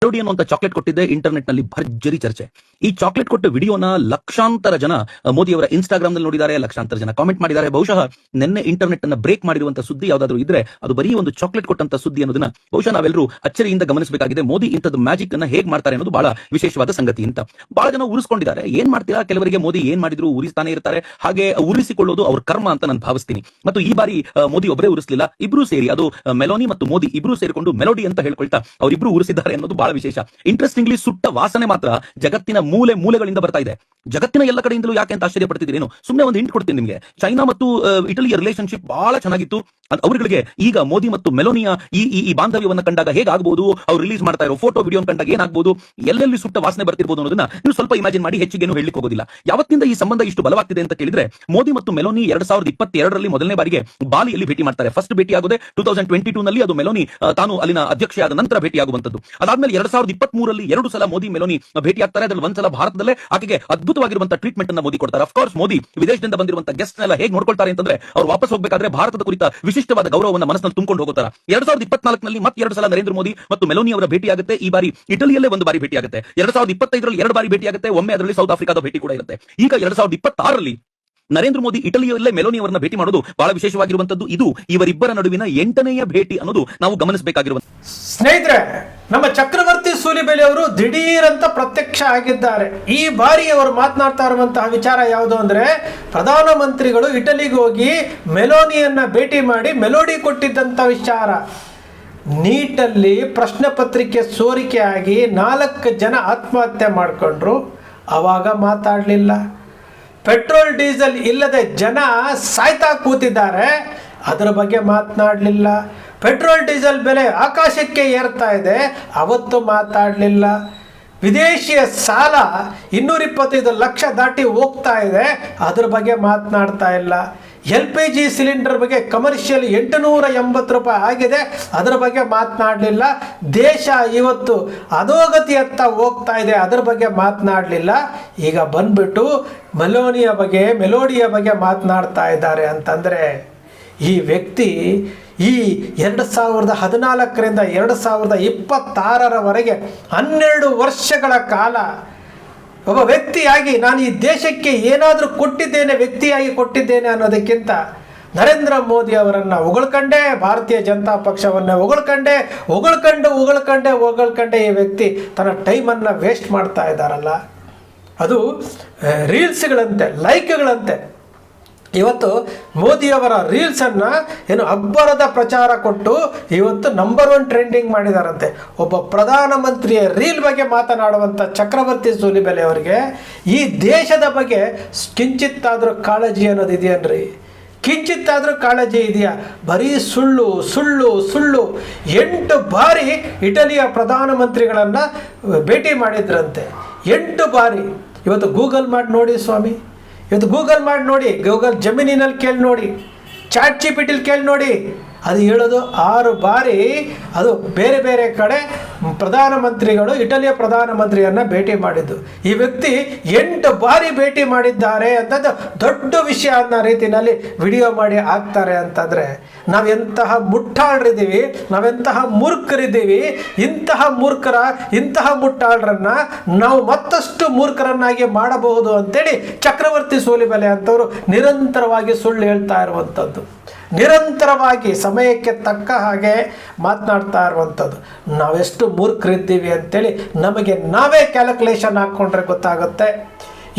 Melody ಅನ್ನುವಂತ chocolate ಕೊಟ್ಟಿದ್ದೆ internet ನಲ್ಲಿ ಭರ್ಜರಿ ಚರ್ಚೆ. ಈ ಚಾಕ್ಲೇಟ್ ಕೊಟ್ಟ ವಿಡಿಯೋನ ಲಕ್ಷಾಂತರ ಜನ ಮೋದಿಯವರ ಇನ್ಸ್ಟಾಗ್ರಾಮ್ ನಲ್ಲಿ ನೋಡಿದ್ದಾರೆ, ಲಕ್ಷಾಂತರ ಜನ ಕಾಮೆಂಟ್ ಮಾಡಿದ್ದಾರೆ. ಬಹುಶಃ ನಿನ್ನೆ ಇಂಟರ್ನೆಟ್ ಅನ್ನ ಬ್ರೇಕ್ ಮಾಡಿರುವಂತಹ ಸುದ್ದಿ ಯಾವ್ದಾದ್ರು ಇದ್ರೆ ಅದು ಬರೀ ಒಂದು ಚಾಕ್ಲೇಟ್ ಕೊಟ್ಟಂತ ಸುದ್ದಿ ಅನ್ನೋದನ್ನ ಬಹುಶಃ ನಾವೆಲ್ಲರೂ ಅಚ್ಚರಿಯಿಂದ ಗಮನಿಸಬೇಕಾಗಿದೆ. ಮೋದಿ ಇಂಥದ್ದು ಮ್ಯಾಜಿಕ್ ಅನ್ನ ಹೇಗ್ ಮಾಡ್ತಾರೆ ಅನ್ನೋದು ಬಹಳ ವಿಶೇಷವಾದ ಸಂಗತಿ ಅಂತ. ಬಹಳ ಜನ ಉರಿಸ್ಕೊಂಡಿದ್ದಾರೆ. ಏನ್ ಮಾಡ್ತೀರಾ, ಕೆಲವರಿಗೆ ಮೋದಿ ಏನ್ ಮಾಡಿದ್ರು ಉರಿಸ್ತಾನೆ ಇರ್ತಾರೆ. ಹಾಗೆ ಉರಿಸಿಕೊಳ್ಳೋದು ಅವ್ರ ಕರ್ಮ ಅಂತ ನಾನು ಭಾವಿಸ್ತೀನಿ. ಮತ್ತು ಈ ಬಾರಿ ಮೋದಿ ಒಬ್ಬರೇ ಉರಿಸಲಿಲ್ಲ, ಇಬ್ರು ಸೇರಿ, ಅದು ಮೆಲೋನಿ ಮತ್ತು ಮೋದಿ ಇಬ್ರು ಸೇರಿಕೊಂಡು ಮೆಲೋಡಿ ಅಂತ ಹೇಳ್ಕೊಳ್ತಾ ಅವರಿಬ್ರು ಉರಿಸಿದ್ದಾರೆ ಅನ್ನೋದು ಬಹಳ ವಿಶೇಷ. ಇಂಟ್ರೆಸ್ಟಿಂಗ್ಲಿ ಸುಟ್ಟ ವಾಸನೆ ಮಾತ್ರ ಜಗತ್ತಿನ ಮೂಲೆ ಮೂಲೆಗಳಿಂದ ಬರ್ತಾ ಇದೆ. ಜಗತ್ತಿನ ಎಲ್ಲ ಕಡೆಯಿಂದಲೂ ಯಾಕೆ ಅಂತ ಆಶ್ಚರ್ಯ ಪಡ್ತಿದ್ದೀರೇನು? ಸುಮ್ಮನೆ ಒಂದು ಹಿಂಟ್ ಕೊಡ್ತೀನಿ ನಿಮಗೆ. ಚೈನಾ ಮತ್ತು ಇಟಲಿಯ ರಿಲೇಶನ್ಶಿಪ್ ಬಹಳ ಚೆನ್ನಾಗಿತ್ತು. ಅವರುಗಳಿಗೆ ಈಗ ಮೋದಿ ಮತ್ತು ಮೆಲೋನಿಯ ಈ ಬಾಂಧವ್ಯವನ್ನು ಕಂಡಾಗ ಹೇಗಾಗಬಹುದು, ಅವ್ರು ರಿಲೀಸ್ ಮಾಡ್ತಾ ಇರೋ ಫೋಟೋ ವಿಡಿಯೋ ಕಂಡಾಗ ಏನಾಗಬಹುದು, ಎಲ್ಲೆಲ್ಲಿ ಸುಟ್ಟ ವಾಸನೆ ಬರ್ತಿರ್ಬೋದು ಅನ್ನೋದನ್ನ ನೀವು ಸ್ವಲ್ಪ ಇಮ್ಯಾಜಿನ್ ಮಾಡಿ. ಹೆಚ್ಚಿಗೇನು ಹೇಳಲಿಕ್ಕೆ ಹೋಗೋದಿಲ್ಲ. ಯಾವತ್ತಿಂದ ಈ ಸಂಬಂಧ ಇಷ್ಟು ಬಲವಾಗ್ತಿದೆ ಅಂತ ಕೇಳಿದ್ರೆ, ಮೋದಿ ಮತ್ತು ಮೆಲೋನಿ 2022ರಲ್ಲಿ ಮೊದಲನೇ ಬಾರಿಗೆ ಬಾಲಿಯಲ್ಲಿ ಭೇಟಿ ಮಾಡ್ತಾರೆ. ಫಸ್ಟ್ ಭೇಟಿ ಆಗೋದೇ 2022 ನಲ್ಲಿ. ಅದು ಮೆಲೋನಿ ತಾನು ಅಲ್ಲಿನ ಅಧ್ಯಕ್ಷೆಯಾದ ನಂತರ ಭೇಟಿಯಾಗುವಂತದ್ದು. ಅದಾದ್ಮೇಲೆ 2023ರಲ್ಲಿ 2 ಸಲ ಮೋದಿ ಮೆಲೋನಿ ಭೇಟಿ ಆಗ್ತಾರೆ. ಅದ್ರಲ್ಲಿ ಒಂದ್ಸಲ ಭಾರತದಲ್ಲೇ ಆಕೆಗೆ ಅದ್ಭುತವಾಗಿರುವಂತಹ ಟ್ರೀಟ್ಮೆಂಟ್ ಅನ್ನ ಮೋದಿ ಕೊಡ್ತಾರೆ. ಅಫ್ಕೋರ್ಸ್ ಮೋದಿ ವಿದೇಶದಿಂದ ಬಂದಿರುವಂತಹ ಗೆಸ್ಟ್ ಎಲ್ಲ ಹೇಗೆ ನೋಡ್ಕೊಳ್ತಾರೆ ಅಂತಂದ್ರೆ, ಅವ್ರು ವಾಪಸ್ ಹೋಗಬೇಕಾದ್ರೆ ಭಾರತದ ಕುರಿತ ವಿಶಿಷ್ಟವಾದ ಗೌರವವನ್ನು ಮನಸ್ಸಿನಲ್ಲಿ ತುಂಬಿಕೊಂಡು ಹೋಗುತ್ತಾರೆ. 2024ನಲ್ಲಿ ಮತ್ತೆ 2 ಸಲ ನರೇಂದ್ರ ಮೋದಿ ಮತ್ತು ಮೆಲೋನಿ ಅವರ ಭೇಟಿ ಆಗುತ್ತೆ. ಈ ಬಾರಿ ಇಟಲಿಯಲ್ಲೇ ಒಂದು ಬಾರಿ ಭೇಟಿ ಆಗುತ್ತೆ. 2025ರಲ್ಲಿ 2 ಬಾರಿ ಭೇಟಿ ಆಗುತ್ತೆ. ಒಮ್ಮೆ ಅದರಲ್ಲಿ ಸೌತ್ ಆಫ್ರಿಕಾದ ಭೇಟಿ ಕೂಡ ಇರುತ್ತೆ. ಈಗ 2026ರಲ್ಲಿ ನರೇಂದ್ರ ಮೋದಿ ಇಟಲಿಯಲ್ಲೇ ಮೆಲೋನಿ ಅವರನ್ನ ಭೇಟಿ ಮಾಡೋದು ಬಹಳ ವಿಶೇಷವಾಗಿರುವಂತದ್ದು. ಇದು ಇವರಿಬ್ಬರ ನಡುವಿನ 8ನೆಯ ಭೇಟಿ ಅನ್ನೋದು ನಾವು ಗಮನಿಸಬೇಕಾಗಿರುವಂತ. ಸ್ನೇಹಿತರೆ, ನಮ್ಮ ಚಕ್ರವರ್ತಿ ಸೂಲಿಬೆಲೆ ಅವರು ದಿಢೀರ್ ಅಂತ ಪ್ರತ್ಯಕ್ಷ ಆಗಿದ್ದಾರೆ. ಈ ಬಾರಿ ಅವರು ಮಾತನಾಡ್ತಾ ಇರುವಂತಹ ವಿಚಾರ ಯಾವುದು ಅಂದ್ರೆ, ಪ್ರಧಾನಮಂತ್ರಿಗಳು ಇಟಲಿಗೆ ಹೋಗಿ ಮೆಲೋನಿಯನ್ನ ಭೇಟಿ ಮಾಡಿ ಮೆಲೋಡಿ ಕೊಟ್ಟಿದ್ದಂತ ವಿಚಾರ. ನೀಟಲ್ಲಿ ಪ್ರಶ್ನೆ ಪತ್ರಿಕೆ ಸೋರಿಕೆ ಆಗಿ 4 ಜನ ಆತ್ಮಹತ್ಯೆ ಮಾಡಿಕೊಂಡ್ರು. ಆವಾಗ ಮಾತಾಡಲಿಲ್ಲ. ಪೆಟ್ರೋಲ್ ಡೀಸೆಲ್ ಇಲ್ಲದೆ ಜನ ಸಾಯ್ತಾ ಕೂತಿದ್ದಾರೆ, ಅದರ ಬಗ್ಗೆ ಮಾತನಾಡಲಿಲ್ಲ. ಪೆಟ್ರೋಲ್ ಡೀಸೆಲ್ ಬೆಲೆ ಆಕಾಶಕ್ಕೆ ಏರ್ತಾ ಇದೆ, ಅವತ್ತು ಮಾತಾಡಲಿಲ್ಲ. ವಿದೇಶಿಯ ಸಾಲ 225 ಲಕ್ಷ ದಾಟಿ ಹೋಗ್ತಾ ಇದೆ, ಅದರ ಬಗ್ಗೆ ಮಾತನಾಡ್ತಾ ಇಲ್ಲ. LPG ಸಿಲಿಂಡರ್ ಬಗ್ಗೆ ಕಮರ್ಷಿಯಲ್ 880 ರೂಪಾಯಿ ಆಗಿದೆ, ಅದರ ಬಗ್ಗೆ ಮಾತನಾಡಲಿಲ್ಲ. ದೇಶ ಇವತ್ತು ಅಧೋಗತಿಯತ್ತ ಹೋಗ್ತಾ ಇದೆ, ಅದರ ಬಗ್ಗೆ ಮಾತನಾಡಲಿಲ್ಲ. ಈಗ ಬಂದ್ಬಿಟ್ಟು ಮೆಲೋಡಿಯ ಬಗ್ಗೆ ಮಾತನಾಡ್ತಾ ಇದ್ದಾರೆ ಅಂತಂದರೆ, ಈ ವ್ಯಕ್ತಿ ಈ 2014ರಿಂದ 2026ರವರೆಗೆ 12 ವರ್ಷಗಳ ಕಾಲ ಒಬ್ಬ ವ್ಯಕ್ತಿಯಾಗಿ ನಾನು ಈ ದೇಶಕ್ಕೆ ಏನಾದರೂ ವ್ಯಕ್ತಿಯಾಗಿ ಕೊಟ್ಟಿದ್ದೇನೆ ಅನ್ನೋದಕ್ಕಿಂತ ನರೇಂದ್ರ ಮೋದಿ ಅವರನ್ನು ಹೊಗಳ್ಕಂಡೆ, ಭಾರತೀಯ ಜನತಾ ಪಕ್ಷವನ್ನು ಹೊಗಳ್ಕಂಡೆ ಈ ವ್ಯಕ್ತಿ ತನ್ನ ಟೈಮನ್ನು ವೇಸ್ಟ್ ಮಾಡ್ತಾ ಇದ್ದಾರಲ್ಲ. ಅದು ರೀಲ್ಸ್ಗಳಂತೆ, ಲೈಕ್ಗಳಂತೆ. ಇವತ್ತು ಮೋದಿಯವರ ರೀಲ್ಸನ್ನು ಅಬ್ಬರದ ಪ್ರಚಾರ ಕೊಟ್ಟು ಇವತ್ತು ನಂಬರ್ 1 ಟ್ರೆಂಡಿಂಗ್ ಮಾಡಿದಾರಂತೆ. ಒಬ್ಬ ಪ್ರಧಾನಮಂತ್ರಿಯ ರೀಲ್ ಬಗ್ಗೆ ಮಾತನಾಡುವಂಥ ಚಕ್ರವರ್ತಿ ಸೂಲಿಬೆಲೆ ಅವರಿಗೆ ಈ ದೇಶದ ಬಗ್ಗೆ ಕಿಂಚಿತ್ತಾದರೂ ಕಾಳಜಿ ಅನ್ನೋದು ಇದೆಯನ್ರಿ? ಕಿಂಚಿತ್ತಾದರೂ ಕಾಳಜಿ ಇದೆಯಾ? ಬರೀ ಸುಳ್ಳು ಸುಳ್ಳು ಸುಳ್ಳು. 8 ಬಾರಿ ಇಟಲಿಯ ಪ್ರಧಾನಮಂತ್ರಿಗಳನ್ನು ಭೇಟಿ ಮಾಡಿದ್ರಂತೆ, 8 ಬಾರಿ. ಇವತ್ತು ಗೂಗಲ್ ಮಾಡಿ ನೋಡಿ ಸ್ವಾಮಿ, ಗೂಗಲ್ ಜಮಿನಿನಲ್ಲಿ ಕೇಳಿ ನೋಡಿ, ಚಾಟ್ ಜಿಪಿಟಿಲಿ ಕೇಳಿ ನೋಡಿ. ಅದು ಹೇಳೋದು 6 ಬಾರಿ ಅದು ಬೇರೆ ಬೇರೆ ಕಡೆ ಪ್ರಧಾನಮಂತ್ರಿಗಳು ಇಟಲಿಯ ಪ್ರಧಾನಮಂತ್ರಿಯನ್ನು ಭೇಟಿ ಮಾಡಿದ್ದು. ಈ ವ್ಯಕ್ತಿ 8 ಬಾರಿ ಭೇಟಿ ಮಾಡಿದ್ದಾರೆ ಅಂತಂದು ದೊಡ್ಡ ವಿಷಯ ಅನ್ನೋ ರೀತಿಯಲ್ಲಿ ವಿಡಿಯೋ ಮಾಡಿ ಹಾಕ್ತಾರೆ ಅಂತಂದರೆ, ನಾವೆಂತಹ ಮುಟ್ಟಾಳರಿದ್ದೀವಿ, ನಾವೆಂತಹ ಮೂರ್ಖರಿದ್ದೀವಿ. ಇಂತಹ ಮುಟ್ಟಾಳರನ್ನು ನಾವು ಮತ್ತಷ್ಟು ಮೂರ್ಖರನ್ನಾಗಿ ಮಾಡಬಹುದು ಅಂತೇಳಿ ಚಕ್ರವರ್ತಿ ಸೂಲಿಬೆಲೆ ಅಂತವರು ನಿರಂತರವಾಗಿ ಸುಳ್ಳು ಹೇಳ್ತಾ ಇರುವಂಥದ್ದು, ನಿರಂತರವಾಗಿ ಸಮಯಕ್ಕೆ ತಕ್ಕ ಹಾಗೆ ಮಾತನಾಡ್ತಾ ಇರುವಂಥದ್ದು. ನಾವೆಷ್ಟು ಮೂರ್ಖರಿದ್ದೀವಿ ಅಂತೇಳಿ ನಮಗೆ ನಾವೇ ಕ್ಯಾಲ್ಕುಲೇಷನ್ ಹಾಕ್ಕೊಂಡ್ರೆ ಗೊತ್ತಾಗುತ್ತೆ.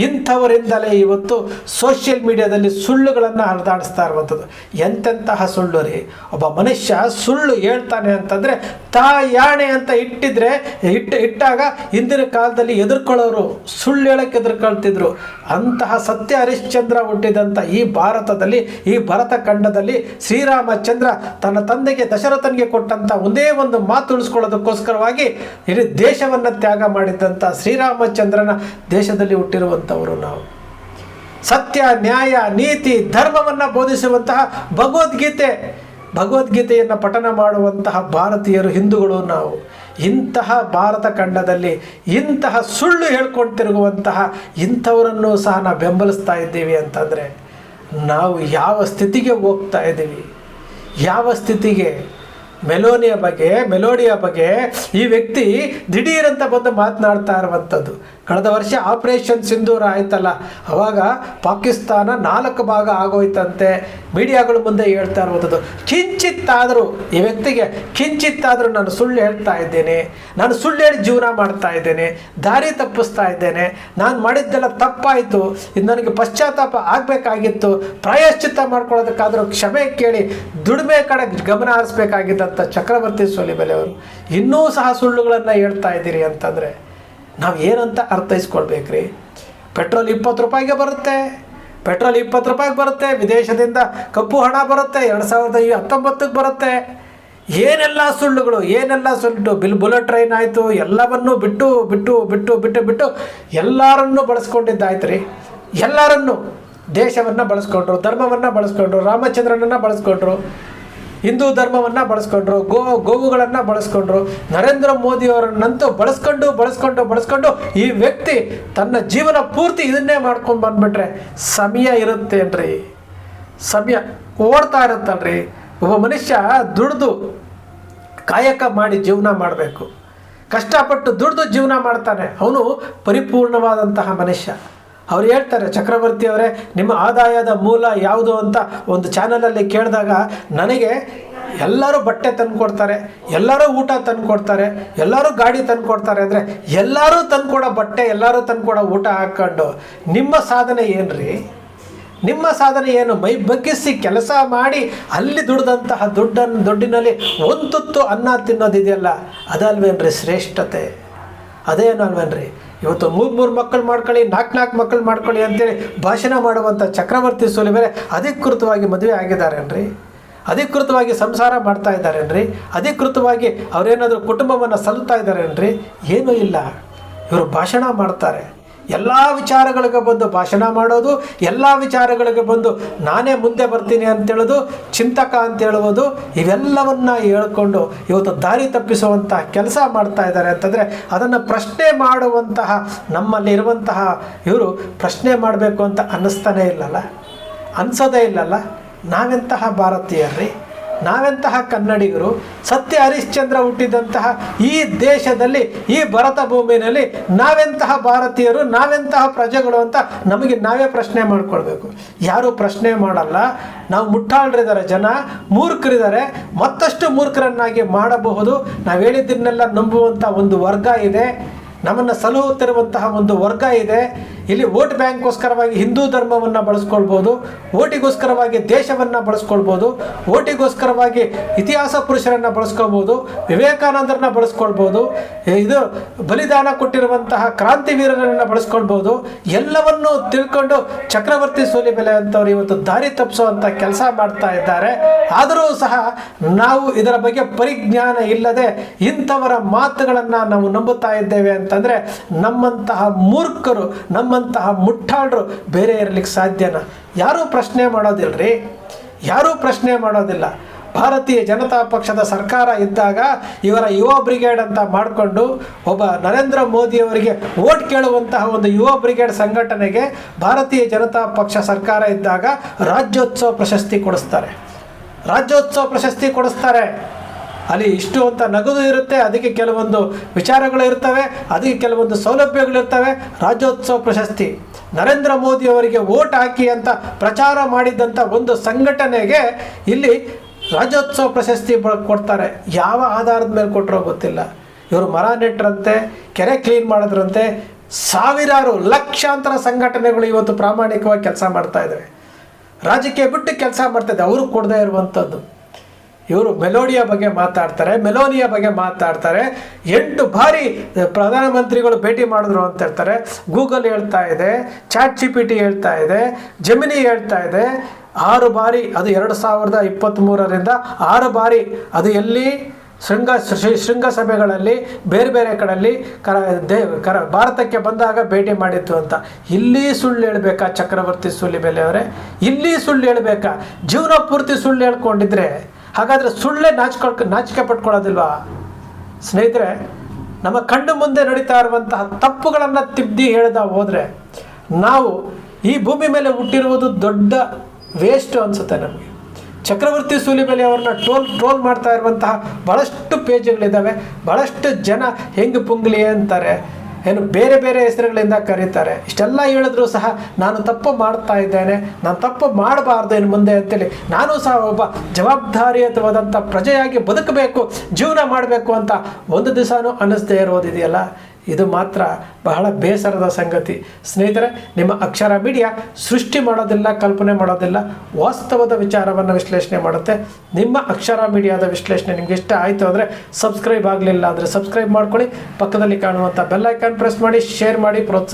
ಇಂಥವರಿಂದಲೇ ಇವತ್ತು ಸೋಷಿಯಲ್ ಮೀಡಿಯಾದಲ್ಲಿ ಸುಳ್ಳುಗಳನ್ನು ಹರಿದಾಡಿಸ್ತಾ ಇರುವಂಥದ್ದು. ಎಂತೆಂತಹ ಸುಳ್ಳು ರೀ! ಒಬ್ಬ ಮನುಷ್ಯ ಸುಳ್ಳು ಹೇಳ್ತಾನೆ ಅಂತಂದರೆ ತಾಯಾಣೆ ಅಂತ ಇಟ್ಟಾಗ ಹಿಂದಿನ ಕಾಲದಲ್ಲಿ ಎದುರ್ಕೊಳ್ಳೋರು, ಸುಳ್ಳು ಹೇಳಕ್ಕೆ ಎದುರ್ಕೊಳ್ತಿದ್ರು. ಅಂತಹ ಸತ್ಯ ಹರಿಶ್ಚಂದ್ರ ಹುಟ್ಟಿದಂಥ ಈ ಭಾರತದಲ್ಲಿ, ಈ ಭರತ ಖಂಡದಲ್ಲಿ ಶ್ರೀರಾಮಚಂದ್ರ ತನ್ನ ತಂದೆಗೆ ದಶರಥನಿಗೆ ಕೊಟ್ಟಂಥ ಒಂದೇ ಒಂದು ಮಾತು ಉಳಿಸ್ಕೊಳ್ಳೋದಕ್ಕೋಸ್ಕರವಾಗಿ ಇಡೀ ದೇಶವನ್ನು ತ್ಯಾಗ ಮಾಡಿದ್ದಂಥ ಶ್ರೀರಾಮಚಂದ್ರನ ದೇಶದಲ್ಲಿ ಹುಟ್ಟಿರುವಂಥವರು ನಾವು. ಸತ್ಯ, ನ್ಯಾಯ, ನೀತಿ, ಧರ್ಮವನ್ನು ಬೋಧಿಸುವಂತಹ ಭಗವದ್ಗೀತೆಯನ್ನು ಪಠನ ಮಾಡುವಂತಹ ಭಾರತೀಯರು, ಹಿಂದೂಗಳು ನಾವು. ಇಂತಹ ಭಾರತ ಖಂಡದಲ್ಲಿ ಇಂತಹ ಸುಳ್ಳು ಹೇಳ್ಕೊಳ್ತಿರುವಂತಹ ಇಂಥವರನ್ನು ಸಹ ನಾವು ಬೆಂಬಲಿಸ್ತಾ ಇದ್ದೀವಿ ಅಂತಂದರೆ ನಾವು ಯಾವ ಸ್ಥಿತಿಗೆ ಹೋಗ್ತಾ ಇದ್ದೀವಿ? ಯಾವ ಸ್ಥಿತಿಗೆ? ಮೆಲೋಡಿಯ ಬಗ್ಗೆ ಈ ವ್ಯಕ್ತಿ ದಿಢೀರಂತ ಬಂದು ಮಾತನಾಡ್ತಾ ಇರುವಂಥದ್ದು. ಕಳೆದ ವರ್ಷ ಆಪರೇಷನ್ ಸಿಂಧೂರ ಆಯ್ತಲ್ಲ, ಅವಾಗ ಪಾಕಿಸ್ತಾನ 4 ಭಾಗ ಆಗೋಯ್ತಂತೆ. ಮೀಡಿಯಾಗಳು ಮುಂದೆ ಹೇಳ್ತಾ ಇರುವಂಥದ್ದು. ಕಿಂಚಿತ್ತಾದರೂ ಈ ವ್ಯಕ್ತಿಗೆ ಕಿಂಚಿತ್ತಾದರೂ ನಾನು ಸುಳ್ಳು ಹೇಳ್ತಾ ಇದ್ದೇನೆ, ನಾನು ಸುಳ್ಳು ಹೇಳಿ ಜೀವನ ಮಾಡ್ತಾ ಇದ್ದೇನೆ, ದಾರಿ ತಪ್ಪಿಸ್ತಾ ಇದ್ದೇನೆ, ನಾನು ಮಾಡಿದ್ದೆಲ್ಲ ತಪ್ಪಾಯಿತು, ಇದು ನನಗೆ ಪಶ್ಚಾತ್ತಾಪ ಆಗಬೇಕಾಗಿತ್ತು, ಪ್ರಾಯಶ್ಚಿತ್ತ ಮಾಡ್ಕೊಳ್ಳೋದಕ್ಕಾದರೂ ಕ್ಷಮೆ ಕೇಳಿ ದುಡಿಮೆ ಕಡೆ ಗಮನ ಹರಿಸ್ಬೇಕಾಗಿದ್ದಂಥ ಚಕ್ರವರ್ತಿ ಸೂಲಿಬೆಲೆ ಅವರು ಇನ್ನೂ ಸಹ ಸುಳ್ಳುಗಳನ್ನು ಹೇಳ್ತಾ ಇದ್ದೀರಿ ಅಂತಂದರೆ ನಾವು ಏನಂತ ಅರ್ಥೈಸ್ಕೊಳ್ಬೇಕ್ರಿ? ಪೆಟ್ರೋಲ್ 20 ರೂಪಾಯಿಗೆ ಬರುತ್ತೆ, ಪೆಟ್ರೋಲ್ 20 ರೂಪಾಯಿಗೆ ಬರುತ್ತೆ, ವಿದೇಶದಿಂದ ಕಪ್ಪು ಹಣ ಬರುತ್ತೆ, 2019ಕ್ಕೆ ಬರುತ್ತೆ. ಏನೆಲ್ಲ ಸುಳ್ಳುಗಳು, ಏನೆಲ್ಲ ಸುಳ್ಳು. ಬುಲೆಟ್ ಟ್ರೈನ್ ಆಯಿತು, ಎಲ್ಲವನ್ನೂ ಬಿಟ್ಟು ಬಿಟ್ಟು ಬಿಟ್ಟು ಬಿಟ್ಟು ಬಿಟ್ಟು ಎಲ್ಲರನ್ನೂ ಬಳಸ್ಕೊಂಡಿದ್ದಾಯ್ತು ರೀ. ಎಲ್ಲರನ್ನೂ, ದೇಶವನ್ನು ಬಳಸ್ಕೊಂಡ್ರು, ಧರ್ಮವನ್ನು ಬಳಸ್ಕೊಂಡ್ರು, ರಾಮಚಂದ್ರನನ್ನು ಬಳಸ್ಕೊಂಡ್ರು, ಹಿಂದೂ ಧರ್ಮವನ್ನು ಬಳಸ್ಕೊಂಡ್ರು, ಗೋವುಗಳನ್ನು ಬಳಸ್ಕೊಂಡ್ರು. ನರೇಂದ್ರ ಮೋದಿಯವರನ್ನಂತೂ ಬಳಸ್ಕೊಂಡು ಈ ವ್ಯಕ್ತಿ ತನ್ನ ಜೀವನ ಪೂರ್ತಿ ಇದನ್ನೇ ಮಾಡ್ಕೊಂಡು ಬಂದ್ಬಿಟ್ರೆ ಸಮಯ ಇರುತ್ತೇನ್ರಿ? ಸಮಯ ಓಡ್ತಾ ಇರುತ್ತಲ್ರಿ. ಒಬ್ಬ ಮನುಷ್ಯ ದುಡ್ದು ಕಾಯಕ ಮಾಡಿ ಜೀವನ ಮಾಡಬೇಕು, ಕಷ್ಟಪಟ್ಟು ದುಡ್ದು ಜೀವನ ಮಾಡ್ತಾನೆ, ಅವನು ಪರಿಪೂರ್ಣವಾದಂತಹ ಮನುಷ್ಯ. ಅವ್ರು ಹೇಳ್ತಾರೆ, ಚಕ್ರವರ್ತಿ ಅವರೇ ನಿಮ್ಮ ಆದಾಯದ ಮೂಲ ಯಾವುದು ಅಂತ ಒಂದು ಚಾನಲಲ್ಲಿ ಕೇಳಿದಾಗ ನನಗೆ ಎಲ್ಲರೂ ಬಟ್ಟೆ ತಂದು ಕೊಡ್ತಾರೆ, ಎಲ್ಲರೂ ಊಟ ತಂದು ಕೊಡ್ತಾರೆ, ಎಲ್ಲರೂ ಗಾಡಿ ತಂದು ಕೊಡ್ತಾರೆ ಅಂದರೆ ಎಲ್ಲರೂ ತಂದುಕೊಡೋ ಬಟ್ಟೆ, ಎಲ್ಲರೂ ತಂದುಕೊಡೋ ಊಟ ಹಾಕ್ಕೊಂಡು ನಿಮ್ಮ ಸಾಧನೆ ಏನ್ರಿ? ನಿಮ್ಮ ಸಾಧನೆ ಏನು? ಮೈ ಬಗ್ಗಿಸಿ ಕೆಲಸ ಮಾಡಿ ಅಲ್ಲಿ ದುಡ್ದಂತಹ ದುಡ್ಡಿನಲ್ಲಿ ಒಂದು ತುತ್ತು ಅನ್ನ ತಿನ್ನೋದಿದೆಯಲ್ಲ, ಅದಲ್ವೇನ್ರಿ ಶ್ರೇಷ್ಠತೆ? ಅದೇನಲ್ವೇನ್ರಿ? ಇವತ್ತು 3 ಮಕ್ಕಳು ಮಾಡ್ಕೊಳ್ಳಿ, 4 ಮಕ್ಕಳು ಮಾಡ್ಕೊಳ್ಳಿ ಅಂತೇಳಿ ಭಾಷಣ ಮಾಡುವಂಥ ಚಕ್ರವರ್ತಿ ಸೂಲಿಬೆಲೆ ಅಧಿಕೃತವಾಗಿ ಮದುವೆ ಆಗಿದ್ದಾರೇನ್ರಿ? ಅಧಿಕೃತವಾಗಿ ಸಂಸಾರ ಮಾಡ್ತಾ ಇದ್ದಾರೇನ್ರಿ? ಅಧಿಕೃತವಾಗಿ ಅವರೇನಾದರೂ ಕುಟುಂಬವನ್ನು ಸಲ್ಲುತ್ತಾ ಇದ್ದಾರೇನ್ರಿ? ಏನೂ ಇಲ್ಲ. ಇವರು ಭಾಷಣ ಮಾಡ್ತಾರೆ, ಎಲ್ಲ ವಿಚಾರಗಳಿಗೆ ಬಂದು ಭಾಷಣ ಮಾಡೋದು, ಎಲ್ಲ ವಿಚಾರಗಳಿಗೆ ಬಂದು ನಾನೇ ಮುಂದೆ ಬರ್ತೀನಿ ಅಂತೇಳೋದು, ಚಿಂತಕ ಅಂತ ಹೇಳುವುದು, ಇವೆಲ್ಲವನ್ನು ಹೇಳ್ಕೊಂಡು ಇವತ್ತು ದಾರಿ ತಪ್ಪಿಸುವಂಥ ಕೆಲಸ ಮಾಡ್ತಾ ಇದ್ದಾರೆ ಅಂತಂದರೆ ಅದನ್ನು ಪ್ರಶ್ನೆ ಮಾಡುವಂತಹ ನಮ್ಮಲ್ಲಿರುವಂತಹ ಇವರು ಪ್ರಶ್ನೆ ಮಾಡಬೇಕು ಅಂತ ಅನ್ನಿಸ್ತಾನೇ ಇಲ್ಲಲ್ಲ, ಅನ್ಸೋದೇ ಇಲ್ಲಲ್ಲ. ನಾವೆಂತಹ ಭಾರತೀಯರ್ರಿ, ನಾವೆಂತಹ ಕನ್ನಡಿಗರು? ಸತ್ಯ ಹರಿಶ್ಚಂದ್ರ ಹುಟ್ಟಿದಂತಹ ಈ ದೇಶದಲ್ಲಿ, ಈ ಭರತ ಭೂಮಿನಲ್ಲಿ ನಾವೆಂತಹ ಭಾರತೀಯರು, ನಾವೆಂತಹ ಪ್ರಜೆಗಳು ಅಂತ ನಮಗೆ ನಾವೇ ಪ್ರಶ್ನೆ ಮಾಡ್ಕೊಳ್ಬೇಕು. ಯಾರೂ ಪ್ರಶ್ನೆ ಮಾಡಲ್ಲ. ನಾವು ಮುಟ್ಟಾಳರಿದ್ದಾರೆ, ಜನ ಮೂರ್ಖರಿದ್ದಾರೆ, ಮತ್ತಷ್ಟು ಮೂರ್ಖರನ್ನಾಗಿ ಮಾಡಬಹುದು. ನಾವು ಹೇಳಿದ್ದನ್ನೆಲ್ಲ ನಂಬುವಂಥ ಒಂದು ವರ್ಗ ಇದೆ, ನಮ್ಮನ್ನು ಸಲಹುತ್ತಿರುವಂತಹ ಒಂದು ವರ್ಗ ಇದೆ. ಇಲ್ಲಿ ವೋಟ್ ಬ್ಯಾಂಕ್ಗೋಸ್ಕರವಾಗಿ ಹಿಂದೂ ಧರ್ಮವನ್ನು ಬಳಸ್ಕೊಳ್ಬೋದು, ಓಟಿಗೋಸ್ಕರವಾಗಿ ದೇಶವನ್ನು ಬಳಸ್ಕೊಳ್ಬೋದು, ಓಟಿಗೋಸ್ಕರವಾಗಿ ಇತಿಹಾಸ ಪುರುಷರನ್ನು ಬಳಸ್ಕೊಳ್ಬೋದು, ವಿವೇಕಾನಂದರನ್ನ ಬಳಸ್ಕೊಳ್ಬೋದು, ಇದು ಬಲಿದಾನ ಕೊಟ್ಟಿರುವಂತಹ ಕ್ರಾಂತಿವೀರರನ್ನು ಬಳಸ್ಕೊಳ್ಬೋದು. ಎಲ್ಲವನ್ನೂ ತಿಳ್ಕೊಂಡು ಚಕ್ರವರ್ತಿ ಸೂಲಿಬೆಲೆ ಅಂತವ್ರು ಇವತ್ತು ದಾರಿ ತಪ್ಪಿಸುವಂಥ ಕೆಲಸ ಮಾಡ್ತಾ ಇದ್ದಾರೆ. ಆದರೂ ಸಹ ನಾವು ಇದರ ಬಗ್ಗೆ ಪರಿಜ್ಞಾನ ಇಲ್ಲದೆ ಇಂಥವರ ಮಾತುಗಳನ್ನು ನಾವು ನಂಬುತ್ತಾ ಇದ್ದೇವೆ ಅಂತಂದರೆ ನಮ್ಮಂತಹ ಮೂರ್ಖರು, ನಮ್ಮಂತಹ ಮುಟ್ಟಾಳರು ಬೇರೆ ಇರಲಿಕ್ಕೆ ಸಾಧ್ಯನಾ? ಯಾರೂ ಪ್ರಶ್ನೆ ಮಾಡೋದಿಲ್ಲರಿ, ಯಾರೂ ಪ್ರಶ್ನೆ ಮಾಡೋದಿಲ್ಲ. ಭಾರತೀಯ ಜನತಾ ಪಕ್ಷದ ಸರ್ಕಾರ ಇದ್ದಾಗ ಇವರ ಯುವ ಬ್ರಿಗೇಡ್ ಅಂತ ಮಾಡಿಕೊಂಡು ಒಬ್ಬ ನರೇಂದ್ರ ಮೋದಿಯವರಿಗೆ ವೋಟ್ ಕೇಳುವಂತಹ ಒಂದು ಯುವ ಬ್ರಿಗೇಡ್ ಸಂಘಟನೆಗೆ ಭಾರತೀಯ ಜನತಾ ಪಕ್ಷ ಸರ್ಕಾರ ಇದ್ದಾಗ ರಾಜ್ಯೋತ್ಸವ ಪ್ರಶಸ್ತಿ ಕೊಡಿಸ್ತಾರೆ, ರಾಜ್ಯೋತ್ಸವ ಪ್ರಶಸ್ತಿ ಕೊಡಿಸ್ತಾರೆ. ಅಲ್ಲಿ ಇಷ್ಟು ಅಂತ ನಗದು ಇರುತ್ತೆ, ಅದಕ್ಕೆ ಕೆಲವೊಂದು ವಿಚಾರಗಳು ಇರ್ತವೆ, ಅದಕ್ಕೆ ಕೆಲವೊಂದು ಸೌಲಭ್ಯಗಳಿರ್ತವೆ. ರಾಜ್ಯೋತ್ಸವ ಪ್ರಶಸ್ತಿ ನರೇಂದ್ರ ಮೋದಿ ಅವರಿಗೆ ವೋಟ್ ಹಾಕಿ ಅಂತ ಪ್ರಚಾರ ಮಾಡಿದ್ದಂಥ ಒಂದು ಸಂಘಟನೆಗೆ ಇಲ್ಲಿ ರಾಜ್ಯೋತ್ಸವ ಪ್ರಶಸ್ತಿ ಕೊಡ್ತಾರೆ. ಯಾವ ಆಧಾರದ ಮೇಲೆ ಕೊಟ್ಟರೋ ಗೊತ್ತಿಲ್ಲ. ಇವರು ಮರ ನೆಟ್ಟರಂತೆ, ಕೆರೆ ಕ್ಲೀನ್ ಮಾಡೋದ್ರಂತೆ, ಸಾವಿರಾರು ಲಕ್ಷಾಂತರ ಸಂಘಟನೆಗಳು ಇವತ್ತು ಪ್ರಾಮಾಣಿಕವಾಗಿ ಕೆಲಸ ಮಾಡ್ತಾ ಇದ್ದಾವೆ. ರಾಜಕೀಯ ಬಿಟ್ಟು ಕೆಲಸ ಮಾಡ್ತಾಯಿದೆ, ಅವರು ಕೊಡದೇ ಇರುವಂಥದ್ದು. ಇವರು ಮೆಲೋಡಿಯ ಬಗ್ಗೆ ಮಾತಾಡ್ತಾರೆ, ಮೆಲೋನಿಯ ಬಗ್ಗೆ ಮಾತಾಡ್ತಾರೆ. 8 ಬಾರಿ ಪ್ರಧಾನಮಂತ್ರಿಗಳು ಭೇಟಿ ಮಾಡಿದ್ರು ಅಂತ ಹೇಳ್ತಾರೆ. ಗೂಗಲ್ ಹೇಳ್ತಾ ಇದೆ, ಚಾಟ್ GPT ಹೇಳ್ತಾ ಇದೆ, ಜೆಮಿನಿ ಹೇಳ್ತಾ ಇದೆ. 6 ಬಾರಿ, ಅದು 2023ರಿಂದ 6 ಬಾರಿ, ಅದು ಎಲ್ಲಿ ಶೃಂಗಸಭೆಗಳಲ್ಲಿ ಬೇರೆ ಬೇರೆ ಕಡೆಯಲ್ಲಿ ಭಾರತಕ್ಕೆ ಬಂದಾಗ ಭೇಟಿ ಮಾಡಿತ್ತು ಅಂತ. ಇಲ್ಲಿ ಸುಳ್ಳು ಹೇಳಬೇಕಾ ಚಕ್ರವರ್ತಿ ಸೂಲಿಬೆಲೆ ಅವರೇ? ಇಲ್ಲಿ ಸುಳ್ಳು ಹೇಳಬೇಕಾ? ಜೀವನ ಪೂರ್ತಿ ಸುಳ್ಳು ಹೇಳ್ಕೊಂಡಿದ್ರೆ ಹಾಗಾದರೆ ಸುಳ್ಳೇ ನಾಚಿಕೆ ಪಟ್ಕೊಳ್ಳೋದಿಲ್ವಾ? ಸ್ನೇಹಿತರೆ, ನಮ್ಮ ಕಣ್ಣು ಮುಂದೆ ನಡೀತಾ ಇರುವಂತಹ ತಪ್ಪುಗಳನ್ನು ತಿದ್ದಿ ಹೇಳ್ದ ಹೋದರೆ ನಾವು ಈ ಭೂಮಿ ಮೇಲೆ ಹುಟ್ಟಿರುವುದು ದೊಡ್ಡ ವೇಸ್ಟ್ ಅನಿಸುತ್ತೆ ನಮಗೆ. ಚಕ್ರವರ್ತಿ ಸೂಲಿಬೆಲೆ ಅವ್ರನ್ನ ಟ್ರೋಲ್ ಮಾಡ್ತಾ ಇರುವಂತಹ ಬಹಳಷ್ಟು ಪೇಜ್ಗಳಿದ್ದಾವೆ. ಬಹಳಷ್ಟು ಜನ ಹೆಂಗೆ ಪುಂಗ್ಲಿ ಅಂತಾರೆ, ಏನು ಬೇರೆ ಬೇರೆ ಹೆಸರುಗಳಿಂದ ಕರೀತಾರೆ. ಇಷ್ಟೆಲ್ಲ ಹೇಳಿದ್ರು ಸಹ ನಾನು ತಪ್ಪು ಮಾಡ್ತಾ ಇದ್ದೇನೆ, ನಾನು ತಪ್ಪು ಮಾಡಬಾರ್ದು ಇನ್ನು ಮುಂದೆ ಅಂತೇಳಿ ನಾನು ಸಹ ಒಬ್ಬ ಜವಾಬ್ದಾರಿಯುತವಾದಂಥ ಪ್ರಜೆಯಾಗಿ ಬದುಕಬೇಕು, ಜೀವನ ಮಾಡಬೇಕು ಅಂತ ಒಂದು ದಿವಸನೂ ಅನ್ನಿಸ್ದೇ ಇರೋದಿದೆಯಲ್ಲ, ಇದು ಮಾತ್ರ ಬಹಳ ಬೇಸರದ ಸಂಗತಿ. ಸ್ನೇಹಿತರೆ, ನಿಮ್ಮ ಅಕ್ಷರ ಮೀಡಿಯಾ ಸೃಷ್ಟಿ ಮಾಡೋದಿಲ್ಲ, ಕಲ್ಪನೆ ಮಾಡೋದಿಲ್ಲ, ವಾಸ್ತವದ ವಿಚಾರವನ್ನು ವಿಶ್ಲೇಷಣೆ ಮಾಡುತ್ತೆ. ನಿಮ್ಮ ಅಕ್ಷರ ಮೀಡಿಯಾದ ವಿಶ್ಲೇಷಣೆ ನಿಮ್ಗೆ ಇಷ್ಟ ಆಯಿತು ಅಂದರೆ ಸಬ್ಸ್ಕ್ರೈಬ್ ಆಗಲಿಲ್ಲ ಅಂದರೆ ಸಬ್ಸ್ಕ್ರೈಬ್ ಮಾಡ್ಕೊಳ್ಳಿ. ಪಕ್ಕದಲ್ಲಿ ಕಾಣುವಂಥ ಬೆಲ್ ಐಕಾನ್ ಪ್ರೆಸ್ ಮಾಡಿ, ಶೇರ್ ಮಾಡಿ, ಪ್ರೋತ್ಸಾಹ